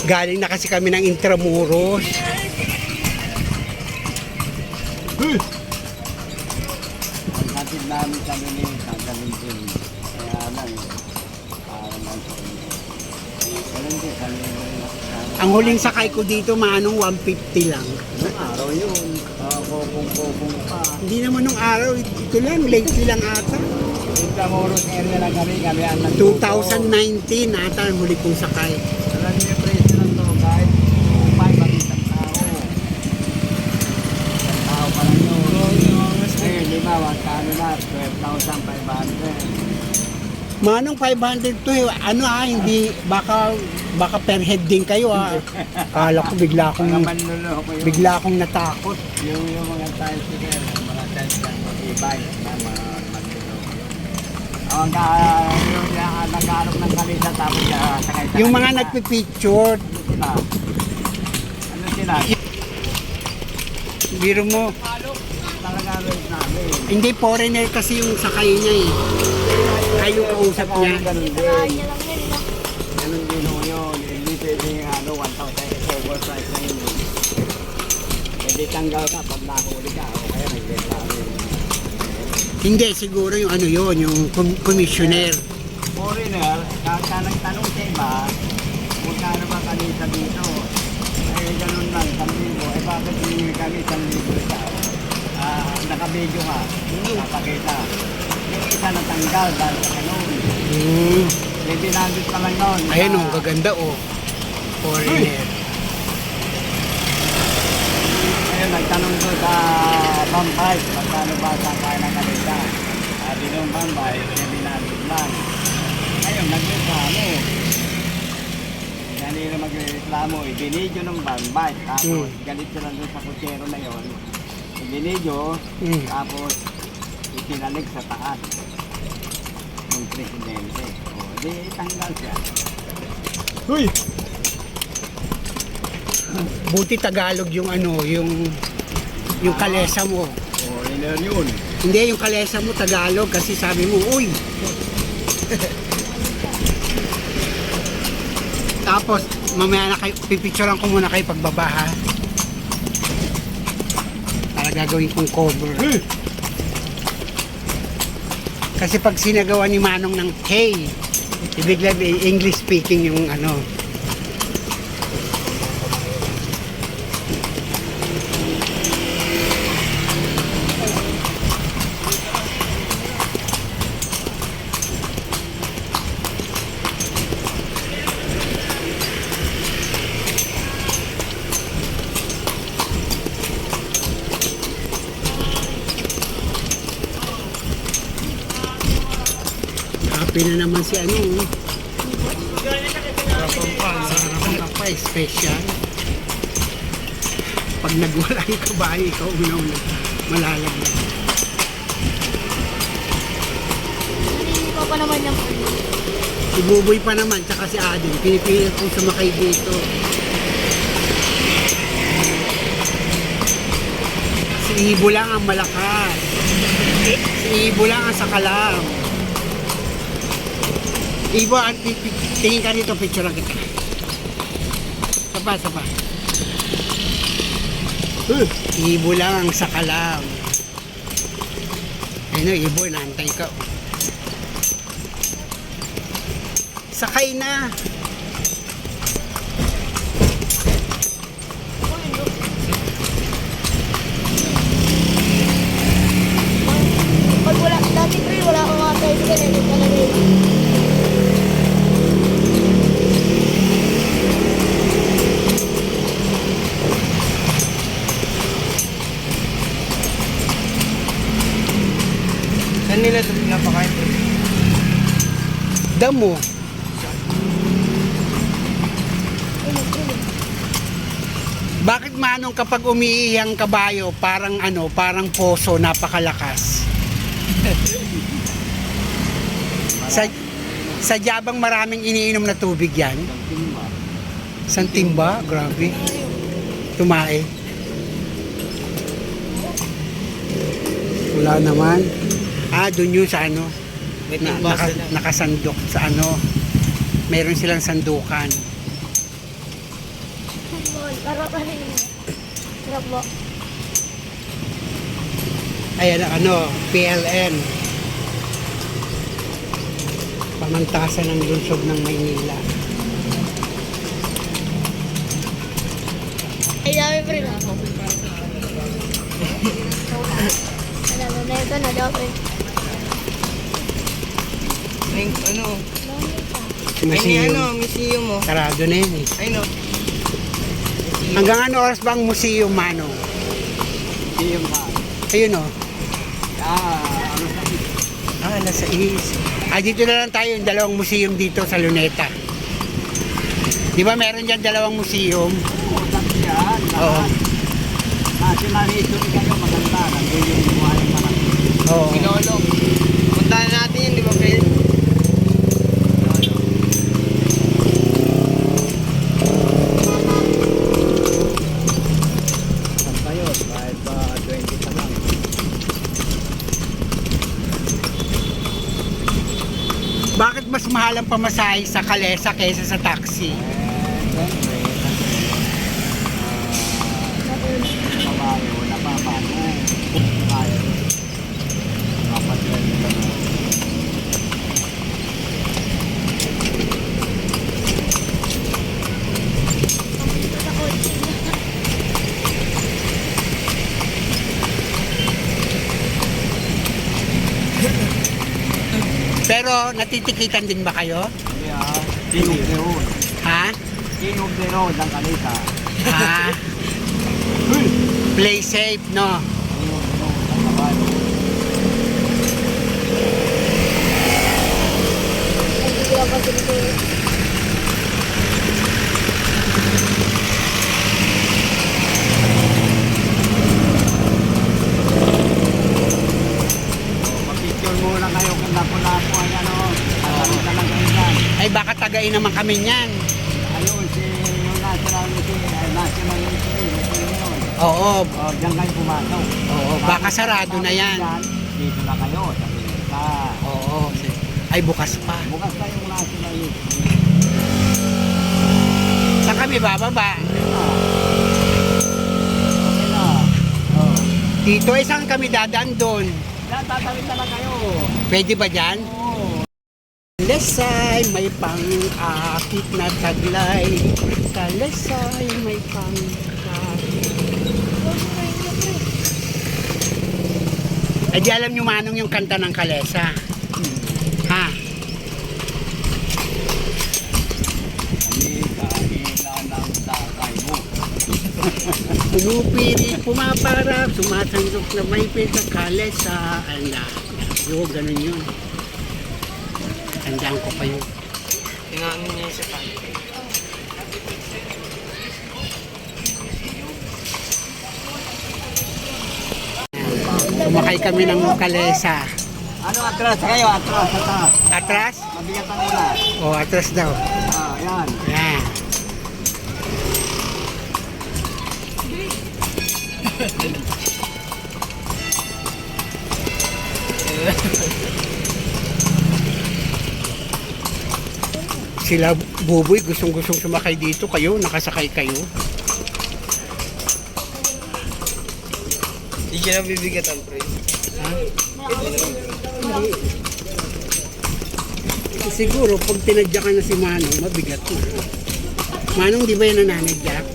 Galing na kasi kami ng Intramuros. Ang hatid namin kami ni Kagaling din. Kaya lang, para lang sa inyo. Ganun din kami. Ang huling sakay ko dito, manong 150 lang. Anong araw yun? Kokong pa. Hindi naman nung araw, ito lang, lately lang ata. Intramuros area lang kami ang 2019 ata ang huli kong sakay. Alam niyo yung presyo ng to, kahit 2.5 ang isang tao. Isang tao pa lang yun. Eh, lima, kano na, 12,500. Manong 500 to, ano hindi, baka per head din kayo Kala ko bigla akong, Mga manluloko yun. bigla akong natakot. Yung mga tricycle, mga tricycle, mag-ibay, na mga manluloko yun. Ang yung nag-aarap ng kalisa, tapos sakay sa Yung mga kalisa. nagpipicture, Sila. Ano sila? biro mo, Talaga rin namin. hindi foreigner kasi yung sakay niya Kayo kausap niya. Ganun din. Ganun din ho yun. Hindi pwedeng 1,000 overprice na yun. Hindi tanggal ka pag nahuli ka o kaya nag-reklamo yun. Hindi, siguro yung ano yon yung commissioner. Foreigner, kaka nagtanong sa iba, kung kano ba kanita dito? Eh, ganun lang, 1,000. Eh, bakit hindi kami 1,000 ito? Naka-video ka, napakita. Yung isa natanggal dahil sa ganun. May binandit pa lang noon. Ayan oh, gaganda foreigner. Ngayon, nagtanong ko sa Bambay, magkano ba sa kaya ng kanila? Sabi nung Bambay, may binandit lang. Ngayon, nagreklamo. Kanina magreklamo, ibinidyo ng Bambay. Tapos, galit sila doon sa kutsero na yon. Ibinidyo, tapos itinalig sa taas ng presidente. O, di tanggal siya. Uy! Buti Tagalog yung ano, yung kalesa mo. O, yun. Hindi, yung kalesa mo Tagalog kasi sabi mo, uy! Tapos, mamaya na kayo, pipicturean ko muna kayo pagbaba ha. Para gagawin kong cover. Kasi pag sinagawa ni Manong ng K, ibig sabihin English speaking yung ano. Happy na naman si ano. Sarap pa, special. Pag nagwala yung kabayo, ikaw una-una malalaglag. Hindi ko pa naman yung Si Buboy pa naman, tsaka si Adin. Pinipilit kong sumakay dito. Si Ibo lang ang malakas. Si Ibo lang ang sakalam. Ibo, tingin ka dito, picture lang kita. Sapa. Ibo lang ang sakalam. Ayun, Ibo, naantay ka. Sakay na. pag wala, dati pre, wala akong mga tricycle, hindi talaga yun. Saan nila ito pinapakain? Damo. Bakit Manong kapag umiihi ang kabayo, parang ano, parang poso, napakalakas? Sa Jabang maraming iniinom na tubig yan. San timba? Grabe. Tumae. Wala naman. Doon yun sa ano. Nakasandok sa ano. Meron silang sandukan. Sarap pa rin. Sarap po. Ayan, PLN. Pamantasan ng lungsod ng Maynila. Ay, dami pa rin ako. Ano na ito na daw, pre. Ay, ano? Museum. Museum mo. Sarado na yun eh. Ay, no. Hanggang ano oras ba ang museum, Manong? Hindi yung ba? Ayun o. Ano sa Alas 6. Dito na lang tayo, yung dalawang museum dito sa Luneta. Di ba meron dyan dalawang museum? usap yan. Oo. National history kayo maganda. Nandun yung buhay pa lang. Oo. Sinolong. Puntahan natin yun, di ba, Fred? Saan kayo? Kahit ba 20 pa lang. Bakit mas mahal ang pamasahe sa Kalesa kaysa sa taxi? Siyempre, babae, wala pa bago. Kaya. Apat yan yung gano'n. Sa kotse. Pero natitikitan din ba kayo? Hindi King of the road. Ha? King of the road ang kanisa. Ha? Play safe, no? King of the road ang kabayo. Ay, hindi ko pa sila. Mapicture muna kayo kung lapo-lapo ang ano. Tatanong talaga yan. Ay baka tagain naman kami niyan. Ayun, yung national history. Oo, Diyan kayo pumasok. oo, baka sarado na yan. Dito na kayo. Sa Pinita. Oo. Ay bukas pa. Bukas na yung national history. Saan kami bababa? Okay na. Oh. Dito, saan kami dadaan doon? Yan, tatawid na lang kayo. Pwede ba dyan? Oo. Lesay may pang-akit na taglay. Sa Lesay may pang-akit. Ay di alam nyo Manong yung kanta ng Kalesa. Ha? Kanila ng sakay mo. Pumupiri, pumaparap, sumasandok na may pita Kalesa. Yung ganun yun. Tandaan ko pa yun. Tinaanin niya yung sa Sumakay kami ng Kalesa. Ano atras kayo? Atras, atras. Atras? Mabigat ang ulan. O, atras daw. Yan. Yan. Sila Buboy, gustong-gustong sumakay dito. Kayo, nakasakay kayo. Hindi siya nabibigatan, pre. Ha? Siguro, pag tinadyakan na si Manong, mabigat na. Manong, di ba yan nananadyak?